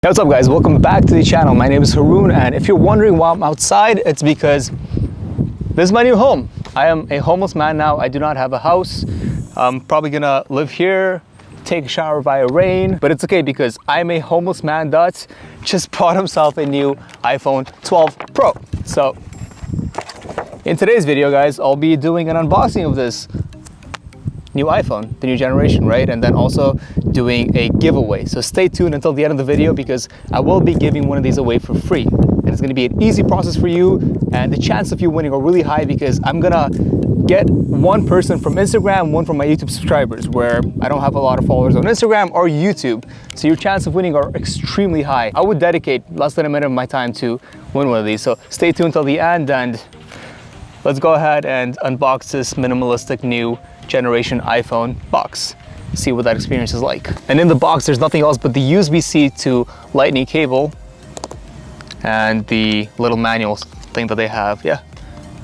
Hey, what's up guys, welcome back to the channel. My name is Harun, and if you're wondering why I'm outside, it's because this is my new home. I am a homeless man now. I do not have a house. I'm probably gonna live here, take a shower via rain, but it's okay because I'm a homeless man that just bought himself a new iPhone 12 Pro. So in today's video guys, I'll be doing an unboxing of this new iPhone, the new generation, right? And then also doing a giveaway. So stay tuned until the end of the video because I will be giving one of these away for free. And it's gonna be an easy process for you, and the chance of you winning are really high because I'm gonna get one person from Instagram, one from my YouTube subscribers, where I don't have a lot of followers on Instagram or YouTube. So your chance of winning are extremely high. I would dedicate less than a minute of my time to win one of these. So stay tuned till the end, and let's go ahead and unbox this minimalistic new generation iPhone box. See what that experience is like. And in the box, there's nothing else but the USB-C to Lightning cable and the little manual thing that they have. Yeah,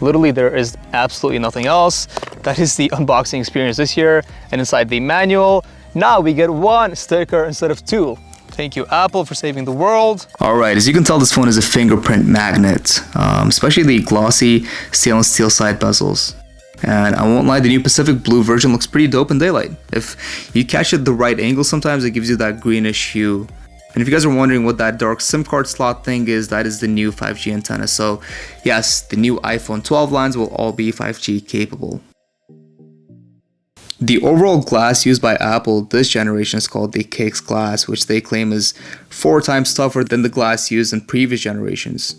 literally there is absolutely nothing else. That is the unboxing experience this year. And inside the manual, now we get one sticker instead of two. Thank you, Apple, for saving the world. All right, as you can tell, this phone is a fingerprint magnet, especially the glossy stainless steel side bezels. And I won't lie, the new Pacific Blue version looks pretty dope in daylight. If you catch it the right angle, sometimes it gives you that greenish hue. And if you guys are wondering what that dark SIM card slot thing is, that is the new 5G antenna. So yes, the new iPhone 12 lines will all be 5G capable. The overall glass used by Apple this generation is called the Cakes glass, which they claim is 4 times tougher than the glass used in previous generations.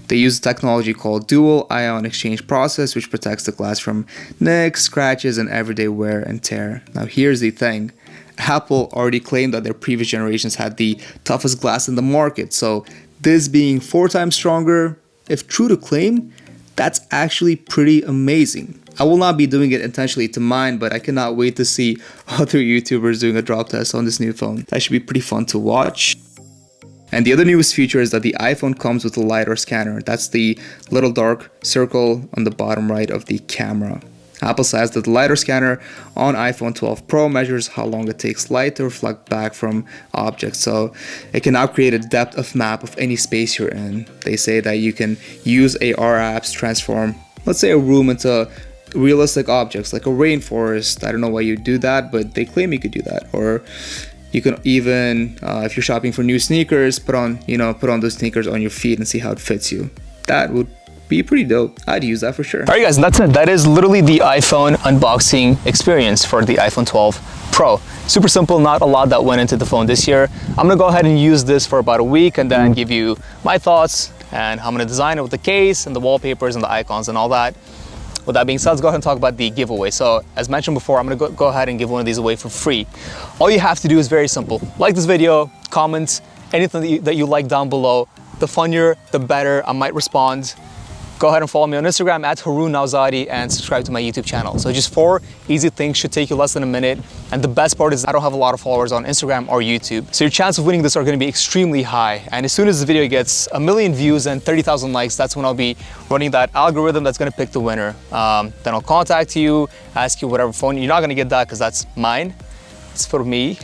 They use a technology called dual ion exchange process, which protects the glass from nicks, scratches, and everyday wear and tear. Now here's the thing. Apple already claimed that their previous generations had the toughest glass in the market, so this being 4 times stronger, if true to claim, that's actually pretty amazing. I will not be doing it intentionally to mine, but I cannot wait to see other YouTubers doing a drop test on this new phone. That should be pretty fun to watch. And the other newest feature is that the iPhone comes with a LiDAR scanner. That's the little dark circle on the bottom right of the camera. Apple says that the LiDAR scanner on iPhone 12 Pro measures how long it takes light to reflect back from objects. So it can now create a depth of map of any space you're in. They say that you can use AR apps to transform, let's say, a room into realistic objects like a rainforest. I don't know why you do that, but they claim you could do that. Or you can even, if you're shopping for new sneakers, put on those sneakers on your feet and see how it fits you. That would be pretty dope. I'd use that for sure. All right guys, that's it. That is literally the iPhone unboxing experience for the iPhone 12 Pro. Super simple, not a lot that went into the phone this year. I'm gonna go ahead and use this for about a week and then give you my thoughts and how I'm gonna design it with the case and the wallpapers and the icons and all that. With that being said, let's go ahead and talk about the giveaway. So as mentioned before, I'm gonna go ahead and give one of these away for free. All you have to do is very simple. Like this video, comment anything that you like down below. The funnier, the better. I might respond. Go ahead and follow me on Instagram at Harun Nauzadi and subscribe to my YouTube channel. So just 4 easy things, should take you less than a minute. And the best part is I don't have a lot of followers on Instagram or YouTube. So your chance of winning this are gonna be extremely high. And as soon as the video gets 1 million views and 30,000 likes, that's when I'll be running that algorithm that's gonna pick the winner. Then I'll contact you, ask you whatever phone. You're not gonna get that because that's mine. It's for me.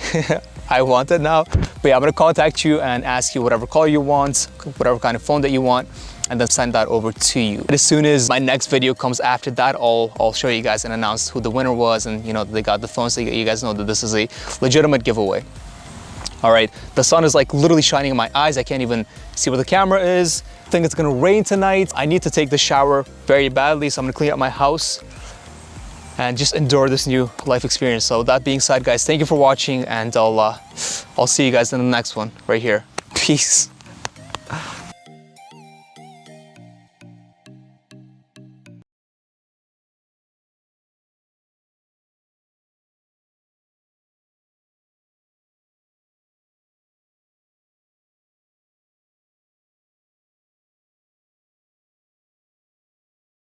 I want it now. But yeah, I'm gonna contact you and ask you whatever color you want, whatever kind of phone that you want, and then send that over to you. And as soon as my next video comes after that, I'll show you guys and announce who the winner was, and they got the phone, so you guys know that this is a legitimate giveaway. All right, the sun is like literally shining in my eyes. I can't even see where the camera is. I think it's gonna rain tonight. I need to take the shower very badly, so I'm gonna clean up my house and just endure this new life experience. So that being said, guys, thank you for watching, and I'll see you guys in the next one right here. Peace.